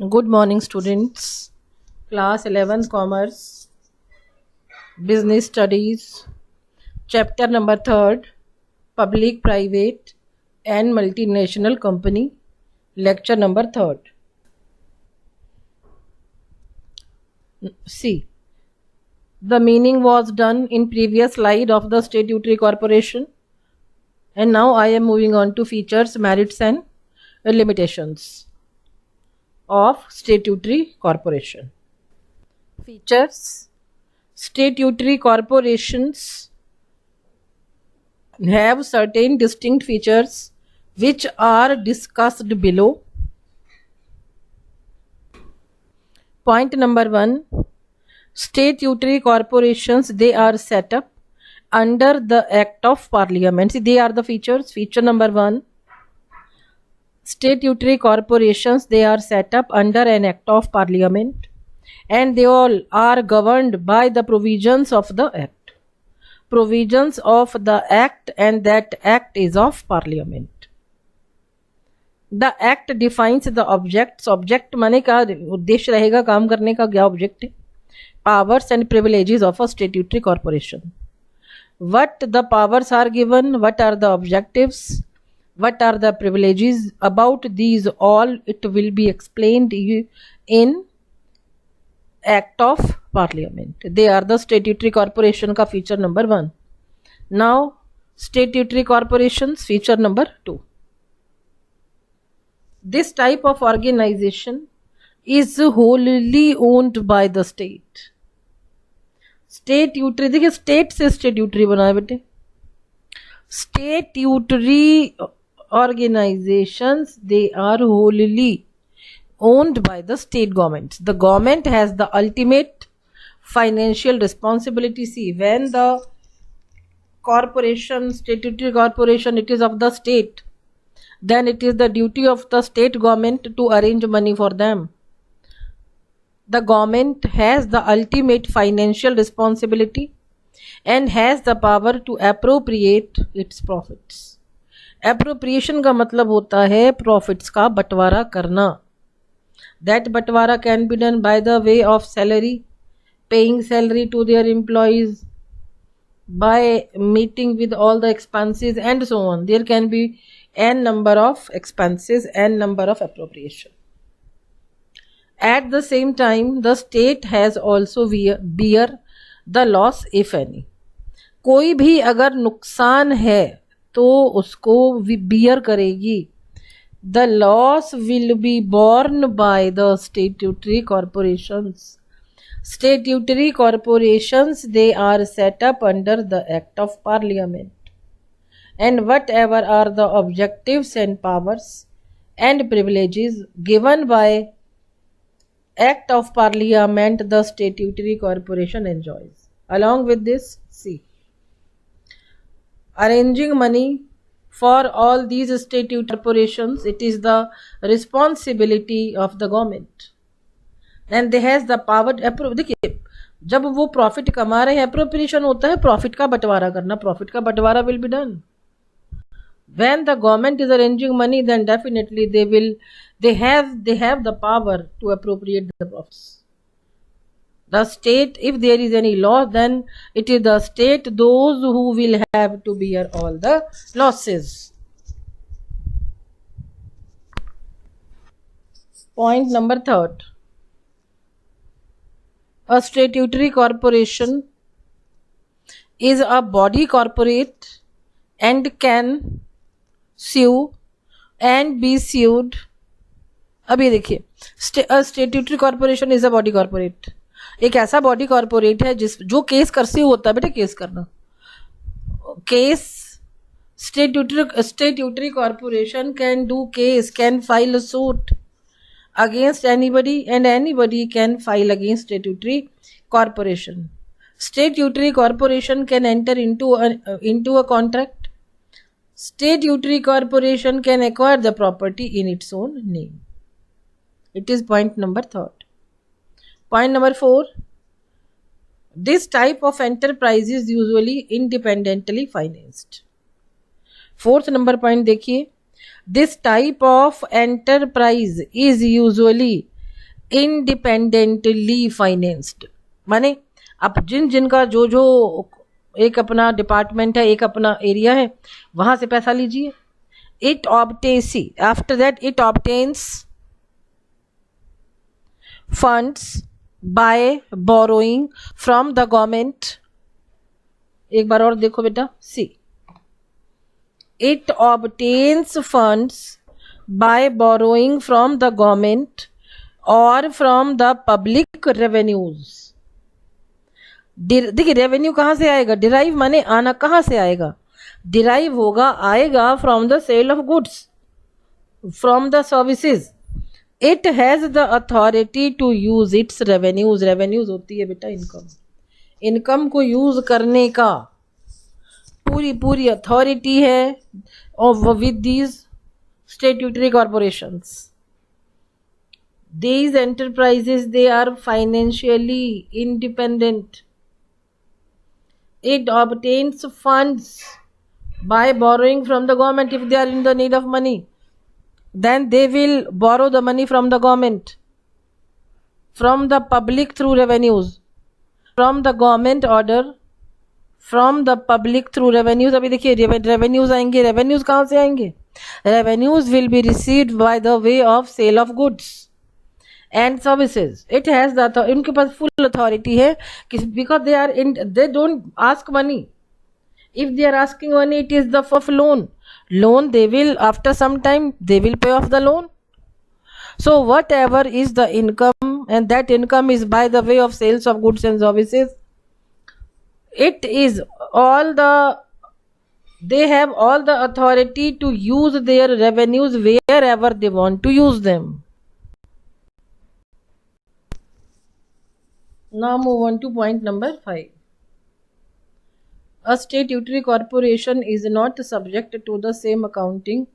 Good morning, students. Class 11 Commerce, Business Studies, Chapter number 3rd, Public, Private and Multinational Company, Lecture number 3rd. See, the meaning was done in previous slide of the Statutory Corporation, and now I am moving on to features, merits and limitations of Statutory Corporation. Features: statutory corporations have certain distinct features which are discussed below. Point number 1, statutory corporations, they are set up under the Act of Parliament. See, they are the features. Feature number 1, statutory corporations, they are set up under an Act of Parliament and they all are governed by the provisions of the Act. Provisions of the Act, and that Act is of Parliament. The Act defines the objects. Object माने क्या उद्देश्य रहेगा, काम करने का क्या object है. Powers and privileges of a statutory corporation. What the powers are given, what are the objectives, what are the privileges, about these all it will be explained in Act of Parliament. They are the statutory corporation का feature number 1. Now statutory corporations, feature number 2. This type of organization is wholly owned by the state. Statutory, देखिए state से statutory बना है बेटे. Statutory organizations, they are wholly owned by the state government. The government has the ultimate financial responsibility. See, when the corporation, statutory corporation, it is of the state, then it is the duty of the state government to arrange money for them. The government has the ultimate financial responsibility and has the power to appropriate its profits. Appropriation का मतलब होता है profits का बंटवारा करना. That बंटवारा can be done by the way of salary, paying salary to their employees, by meeting with all the expenses and so on. There can be n number of expenses, n number of appropriation. At the same time, the state has also bear the loss if any. कोई भी अगर नुकसान है तो उसको bear करेगी. The loss will be borne by the statutory corporations. Statutory corporations, they are set up under the Act of Parliament. And whatever are the objectives and powers and privileges given by Act of Parliament, the statutory corporation enjoys. Along with this, see, arranging money for all these statutory corporations, it is the responsibility of the government. And they has the power. देखिए, जब वो profit कमा रहे हैं, appropriation होता है profit का बंटवारा करना. प्रॉफिट का बंटवारा will be done. When the government is arranging money, then definitely they have the power to appropriate the profits. The state, if there is any loss, then it is the state those who will have to bear all the losses. Point number 3rd. A statutory corporation is a body corporate and can sue and be sued. अभी देखिए, statutory corporation is a body corporate. एक ऐसा body corporate है जो case कर से होता है बेटा. केस करना, case, statutory corporation can do case, can file a suit against anybody and anybody can file against statutory corporation. Statutory corporation can enter into a contract. Statutory corporation can acquire the property in its own name. It is point number 3rd. Point number 4, this type of enterprise is usually independently financed. 4th number point देखिए, this type of enterprise is usually independently financed, माने अब जिनका जो एक अपना department है, एक अपना एरिया है, वहां से पैसा लीजिए. It obtains, see, after that it obtains funds by borrowing from the government. एक बार और देखो बेटा, see, it obtains funds by borrowing from the government or from the public revenues. देखिए रेवेन्यू कहाँ से आएगा, डिराइव माने आना, कहाँ से आएगा, डिराइव होगा, आएगा from the sale of goods, from the services. It has the authority to use its revenues. Revenues होती है बेटा इनकम. इनकम को यूज करने का पूरी अथॉरिटी है with these statutory corporations. These enterprises, they are financially independent. It obtains funds by borrowing from the government. If they are in the need of money, then they will borrow the money from the government, from the public through revenues, from the government order, from the public through revenues. अभी देखिए revenues आएंगे. revenues कहाँ से आएंगे? revenues will be received by the way of sale of goods and services. It has the इनके पास full authority है, because they don't ask money. If they are asking money, it is the of loan. They will, after some time, they will pay off the loan. So whatever is the income, and that income is by the way of sales of goods and services, they have all the authority to use their revenues wherever they want to use them. Now move on to point number 5. A statutory corporation is not subject to the same accounting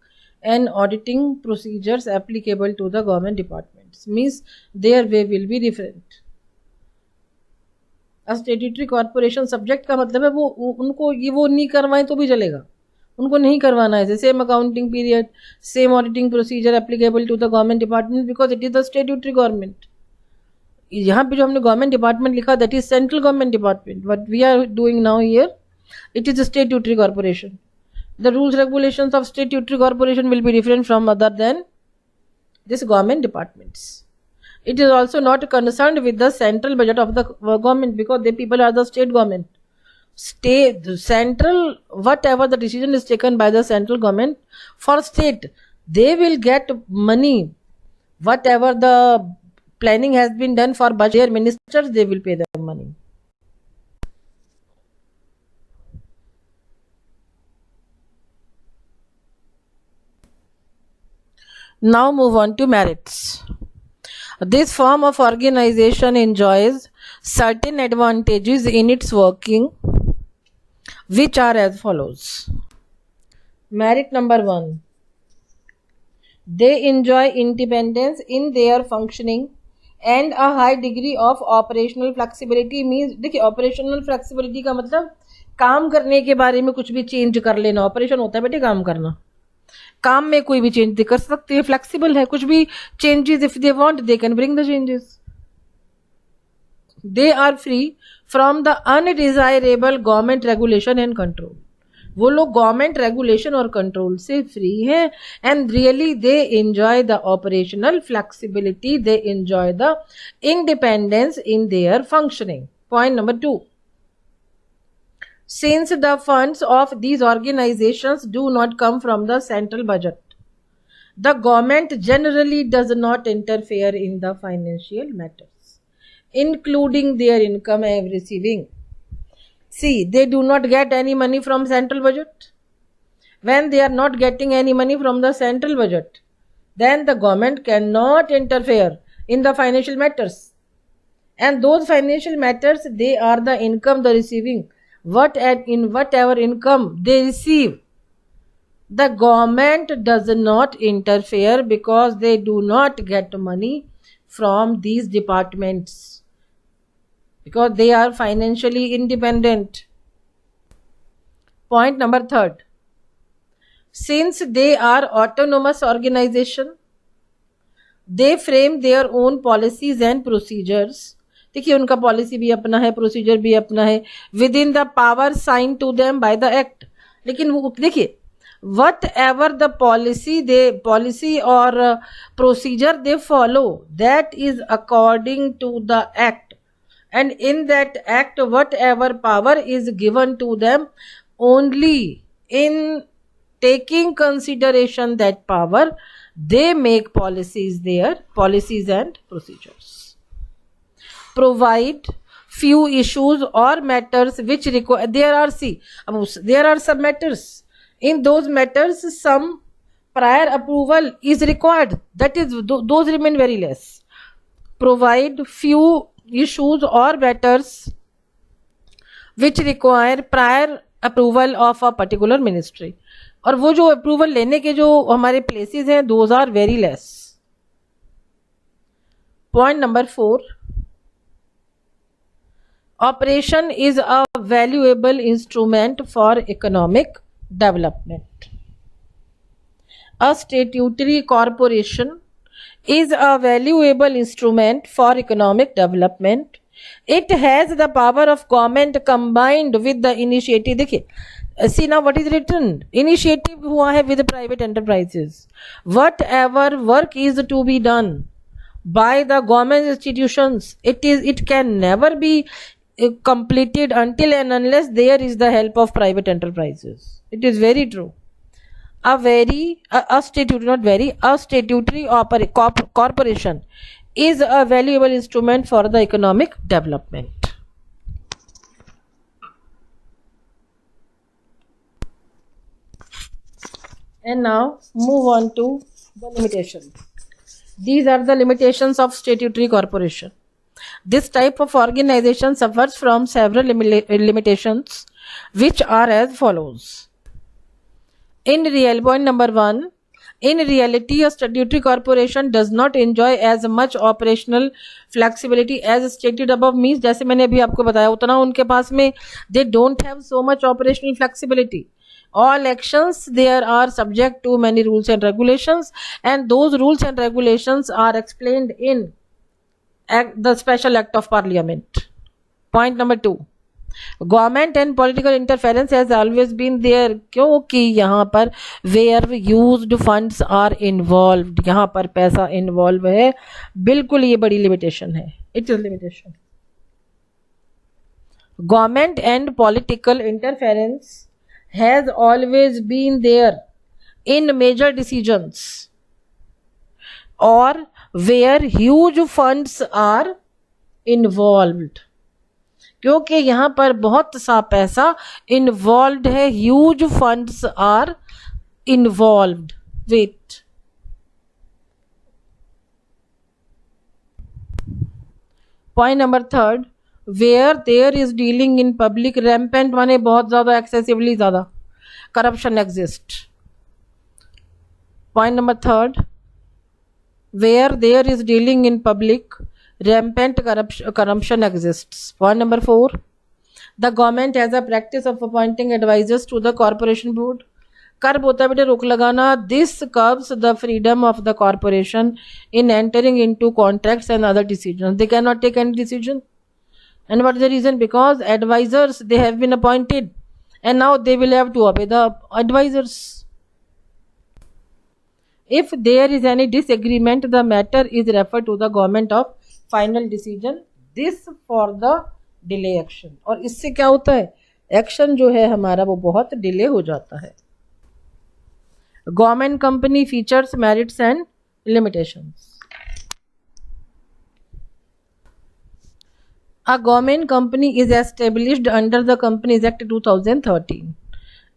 and auditing procedures applicable to the government departments. Means their way will be different. A statutory corporation subject का मतलब है वो उनको ये वो नहीं करवाएं तो भी चलेगा, उनको नहीं करवाना है. Same accounting period, same auditing procedure applicable to the government department because it is the statutory government. यहाँ पे जो हमने गवर्नमेंट डिपार्टमेंट लिखा, that is central government department. What we are doing now here, it is a statutory corporation. The rules regulations of statutory corporation will be different from other than this government departments. It is also not concerned with the central budget of the government because the people are the state government. Central, whatever the decision is taken by the central government for state, they will get money. Whatever the planning has been done for budget, ministers, they will pay them money. Now move on to merits. This form of organization enjoys certain advantages in its working, which are as follows. Merit number 1. They enjoy independence in their functioning and a high degree of operational flexibility. Means देखिए operational flexibility का मतलब काम करने के बारे में कुछ भी चेंज कर लेना. ऑपरेशन होता है बेटे काम करना, काम में कोई भी चेंज कर सकते हैं, फ्लेक्सिबल है, कुछ भी changes if they want they can bring the changes. They are free from the undesirable government regulation and control. वो लोग गवर्नमेंट रेगुलेशन और कंट्रोल से फ्री हैं. And really they enjoy the operational flexibility, they enjoy the independence in their functioning. Point number 2. Since the funds of these organizations do not come from the central budget, the government generally does not interfere in the financial matters, including their income and receiving. See, they do not get any money from central budget. When they are not getting any money from the central budget, then the government cannot interfere in the financial matters. And those financial matters, they are the income they are receiving. Whatever income they receive, the government does not interfere because they do not get money from these departments because they are financially independent. Point number 3. Since they are autonomous organization, they frame their own policies and procedures, देखिए उनका policy भी अपना है, procedure भी अपना है, within the power sign to them by the act. लेकिन वो देखिए वट एवर द पॉलिसी और procedure they follow, that is according to the act, and in that act whatever power is given to them, only in taking consideration that power they make policies and procedures, provide few issues or matters which require, there are some matters, in those matters some prior approval is required, that is those remain very less, provide few issues or matters which require prior approval of a particular ministry, और वो जो approval लेने के जो हमारे places हैं those are very less. Point number 4, operation is a valuable instrument for economic development. A statutory corporation is a valuable instrument for economic development. It has the power of government combined with the initiative, देखिए see now what is written, initiative हुआ है with private enterprises, whatever work is to be done by the government institutions, it can never be completed until and unless there is the help of private enterprises. It is very true. A statutory corporation is a valuable instrument for the economic development. And now move on to the limitations. These are the limitations of statutory corporation. This type of organization suffers from several limitations which are as follows. Point number 1, in reality a statutory corporation does not enjoy as much operational flexibility as stated above, means जैसे मैंने अभी आपको बताया उतना उनके पास में they don't have so much operational flexibility. All actions there are subject to many rules and regulations, and those rules and regulations are explained in the special act of parliament. Point number 2, government and political interference has always been there, क्योंकि यहाँ पर where used funds are involved, यहाँ पर पैसा involve है, बिल्कुल ये बड़ी लिमिटेशन है, it is limitation. Government and political interference has always been there in major decisions और where huge funds are involved, क्योंकि यहाँ पर बहुत सा पैसा इन्वॉल्व है, huge funds are involved with. Point number 3, where there is dealing in public, rampant माने बहुत ज्यादा, एक्सेसिवली ज्यादा corruption exist. Point number 3, where there is dealing in public rampant corruption exists. Point number 4, the government has a practice of appointing advisors to the corporation board. कर्ब होता है बेटे रोक लगाना, this curbs the freedom of the corporation in entering into contracts and other decisions. They cannot take any decision. And what is the reason? Because advisors, they have been appointed and now they will have to obey the advisors. If there is any disagreement, the matter is referred to the government of final decision, this for the delay action. और इससे क्या होता है, action जो है हमारा वो बहुत डिले हो जाता है। Government company features, merits and limitations. A government company is established under the Companies act 2013.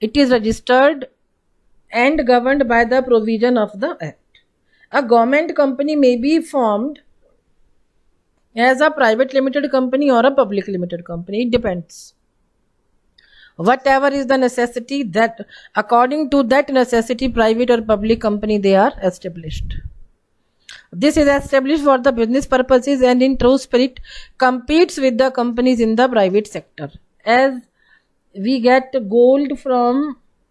It is registered and governed by the provision of the act. A government company may be formed as a private limited company or a public limited company, it depends. Whatever is the necessity, that according to that necessity, private or public company, they are established. This is established for the business purposes and in true spirit competes with the companies in the private sector. As we get gold from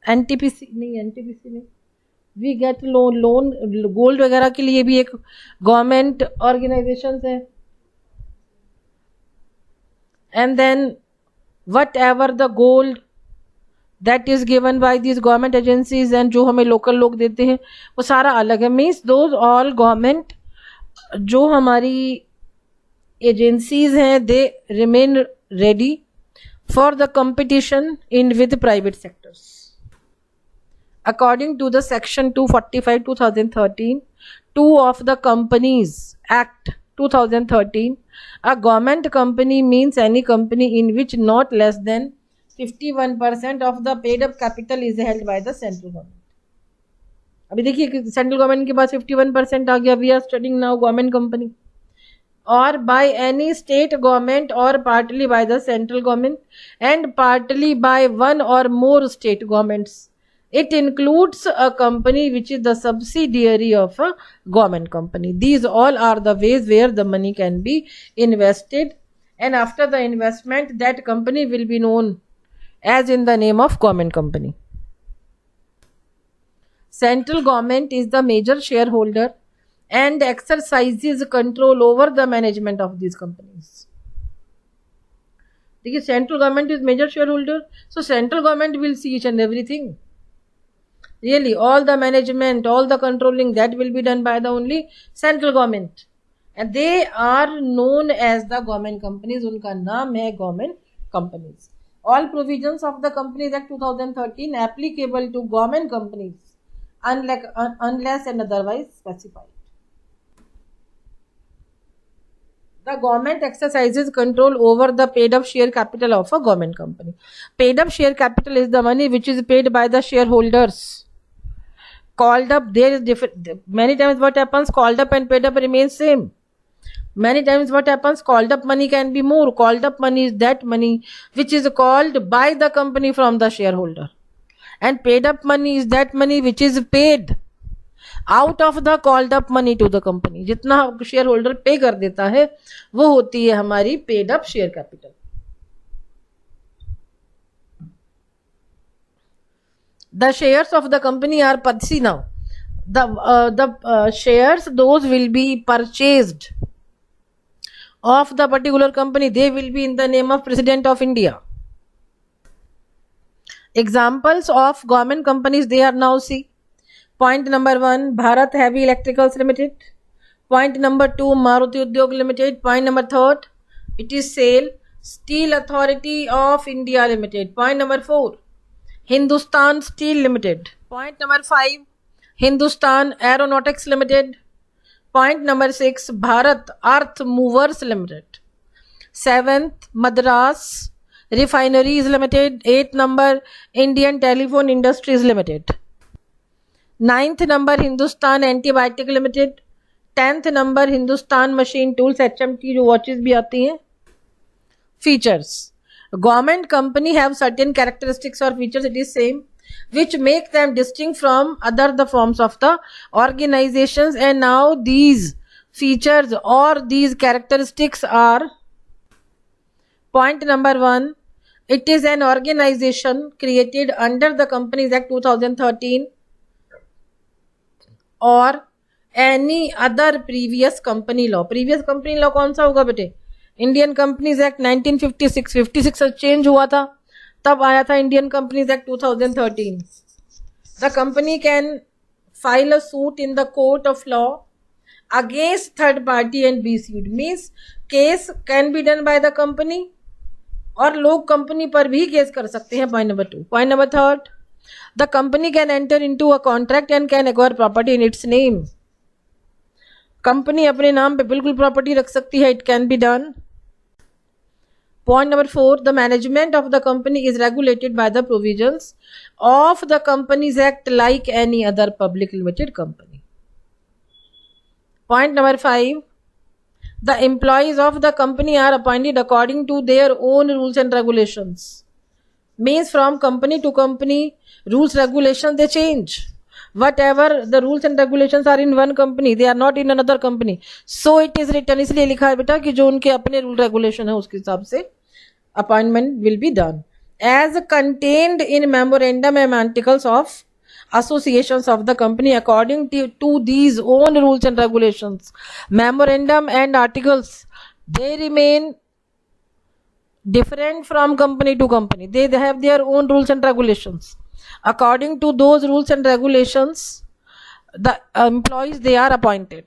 NTPC नहीं, we get loan gold वगैरह के लिए भी एक government organisation है. And then whatever the gold that is given by these government agencies and जो हमें local लोग देते हैं वो सारा अलग है. मीन्स दोज ऑल गवर्नमेंट जो हमारी एजेंसीज हैं they remain ready for the competition in with private sectors. According to the section 245 2013 2 of the Companies Act 2013, a government company means any company in which not less than 51% of the paid up capital is held by the central government. अभी देखिए central government के पास 51% आ गया. We are studying now government company. or by any state government or partly by the central government and partly by one or more state governments. It includes a company which is the subsidiary of a government company. These all are the ways where the money can be invested, and after the investment that company will be known as in the name of government company. Central government is the major shareholder and exercises control over the management of these companies. देखिए central government is major shareholder, so central government will see each and everything. Really, all the management, all the controlling, that will be done by the only central government, and they are known as the government companies. उनका नाम है government companies. All provisions of the Companies Act 2013 applicable to government companies unless and otherwise specified. The government exercises control over the paid up share capital of a government company. Paid up share capital is the money which is paid by the shareholders. Called up, there is different. Many times what happens, called up and paid up remains same. Many times what happens, called up money can be more. Called up money is that money which is called by the company from the shareholder, and paid up money is that money which is paid out of the called up money to the company. जितना share holder पे कर देता है वो होती है हमारी paid up share capital. The shares of the company are see now the shares those will be purchased of the particular company. They will be in the name of President of India. Examples of government companies they are now see. Point number 1, Bharat Heavy Electricals Limited. Point number 2, Maruti Udyog Limited. Point number 3, it is SAIL, Steel Authority of India Limited. Point number 4, Hindustan Steel Limited. Point number 5, Hindustan Aeronautics Limited. Point number 6, Bharat Earth Movers Limited. 7th, Madras Refineries Limited. 8th number, Indian Telephone Industries Limited. 9th number, Hindustan Antibiotic Limited. 10th number, Hindustan Machine Tools HMT जो watches भी आती हैं. Features. Government company have certain characteristics or features, it is same, which make them distinct from other the forms of the organizations, and now these features or these characteristics are: point number 1, it is an organization created under the Companies Act 2013 or any other previous company law. Previous company law कौन सा होगा बेटे? Indian companies act 1956. 56 change हुआ था, तब आया था Indian companies act 2013. The company can file a suit in the court of law against third party and be sued. Means case can be done by the company और लोग company पर भी case कर सकते हैं. Point number 2. Point number 3, the company can enter into a contract and can acquire property in its name. Company अपने नाम पे बिल्कुल प्रॉपर्टी रख सकती है. It can be done. Point number 4, the management of the company is regulated by the provisions of the Companies Act like any other public limited company. Point number 5, the employees of the company are appointed according to their own rules and regulations. Means from company to company, rules regulations they change. Whatever the rules and regulations are in one company, they are not in another company. So it is written, इसलिए लिखा है बेटा कि जो उनके अपने rule regulation है उसके हिसाब से appointment will be done as contained in memorandum and articles of associations of the company according to these own rules and regulations. Memorandum and articles, they remain different from company to company. They have their own rules and regulations. According to those rules and regulations, the employees they are appointed.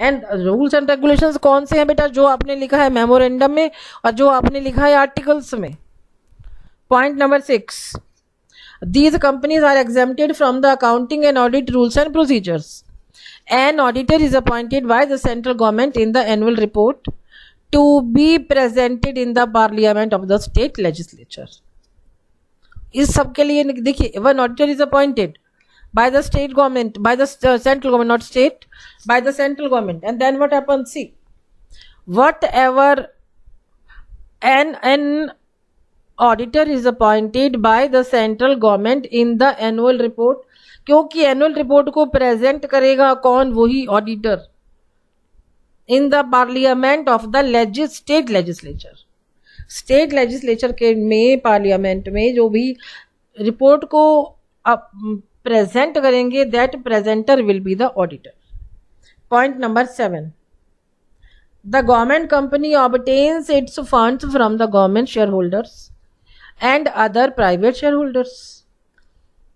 And rules and regulations कौन से हैं बेटा? जो आपने लिखा है memorandum में और जो आपने लिखा है आर्टिकल्स में. Point number 6, these companies are exempted from the accounting and audit rules and procedures. An auditor is appointed by the central government in the annual report to be presented in the parliament of the state legislature. इस सब के लिए देखिए, one auditor is appointed by the state government, by the central government, not state, by the central government. And then what happens? See, whatever an auditor is appointed by the central government in the annual report, क्योंकि annual report को present करेगा कौन? वही auditor in the parliament of the state legislature. State legislature के में parliament में जो भी रिपोर्ट को प्रेजेंट करेंगे, that presenter will be the auditor. Point number 7, the government company obtains its funds from the government shareholders and other private shareholders.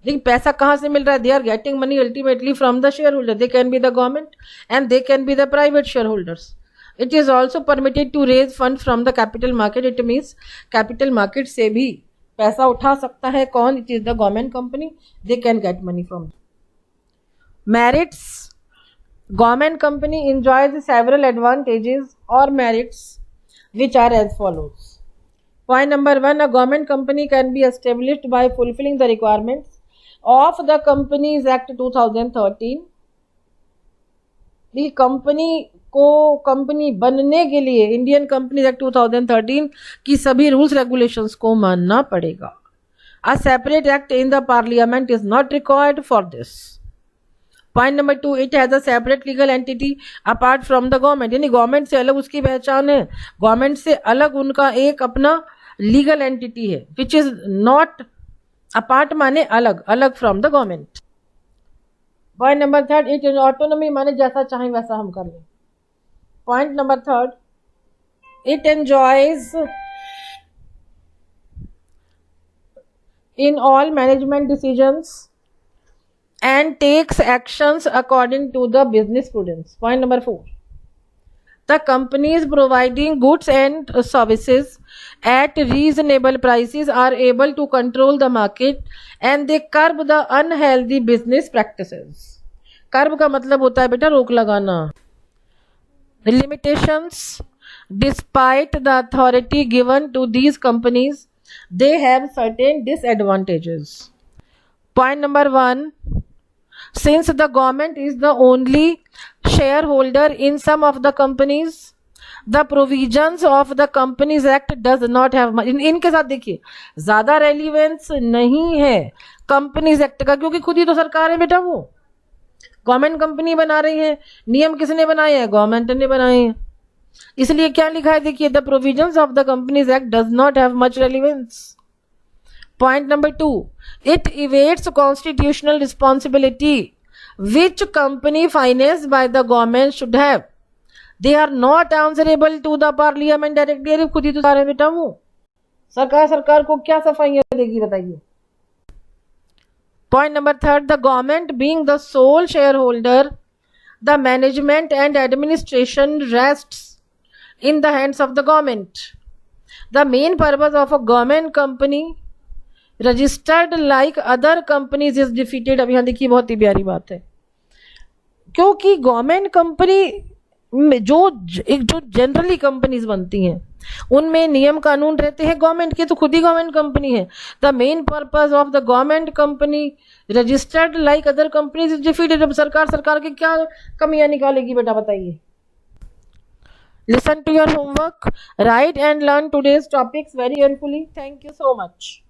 देखिए पैसा कहाँ से मिल रहा है? They are getting money ultimately from the shareholder. They can be the government and they can be the private shareholders. It is also permitted to raise fund from the capital market. It means capital market से भी पैसा उठा सकता है कौन? It is the government company. They can get money from. Merits, government company enjoys several advantages or merits which are as follows. Point number 1, a government company can be established by fulfilling the requirements of the Companies Act 2013. the company को company बनने के लिए Indian companies act 2013 की सभी rules regulations को मानना पड़ेगा. A separate act in the parliament is not required for this. Point number 2, it has a separate legal entity apart from the government. यानी गवर्नमेंट से अलग उसकी पहचान है, गवर्नमेंट से अलग उनका एक अपना लीगल एंटिटी है, विच इज नॉट अपार्ट माने अलग, अलग from the government. Point number 3, it is autonomy माने जैसा चाहें वैसा हम कर लें. Point number 3, it enjoys in all management decisions and takes actions according to the business prudence. Point number 4, the companies providing goods and services at reasonable prices are able to control the market and they curb the unhealthy business practices. कर्ब का मतलब होता है बेटा रोक लगाना. limitations, despite the authority given to these companies, they have certain disadvantages. Point number 1, since the government is the only shareholder in some of the companies, the provisions of the Companies Act does not have इनके साथ देखिए ज्यादा relevance नहीं है companies act का, क्योंकि खुद ही तो सरकार है बेटा. वो गवर्नमेंट कंपनी बना रही है, नियम किसने बनाए हैं? गवर्नमेंट ने बनाए हैं. इसलिए क्या लिखा है देखिए, the provisions of the Companies Act does not have much relevance. Point number 2, it evades constitutional responsibility which company finance by the government should have. They are not answerable to the parliament directly. अरे खुद ही तो सारे बेटा वो सरकार को क्या सफाइयां देगी बताइए. Point number 3, the government being the sole shareholder, the management and administration rests in the hands of the government. The main purpose of a government company registered like other companies is defeated. अब यहाँ देखिए बहुत ही प्यारी बात है, क्योंकि government company जो generally companies बनती हैं उनमें नियम कानून रहते हैं गवर्नमेंट के, तो खुद ही गवर्नमेंट कंपनी है. The main purpose of the government company registered like other companies is defeated. अब सरकार की क्या कमियां निकालेगी बेटा बताइए. Listen to your homework, right and learn today's topics very carefully. Thank you so much.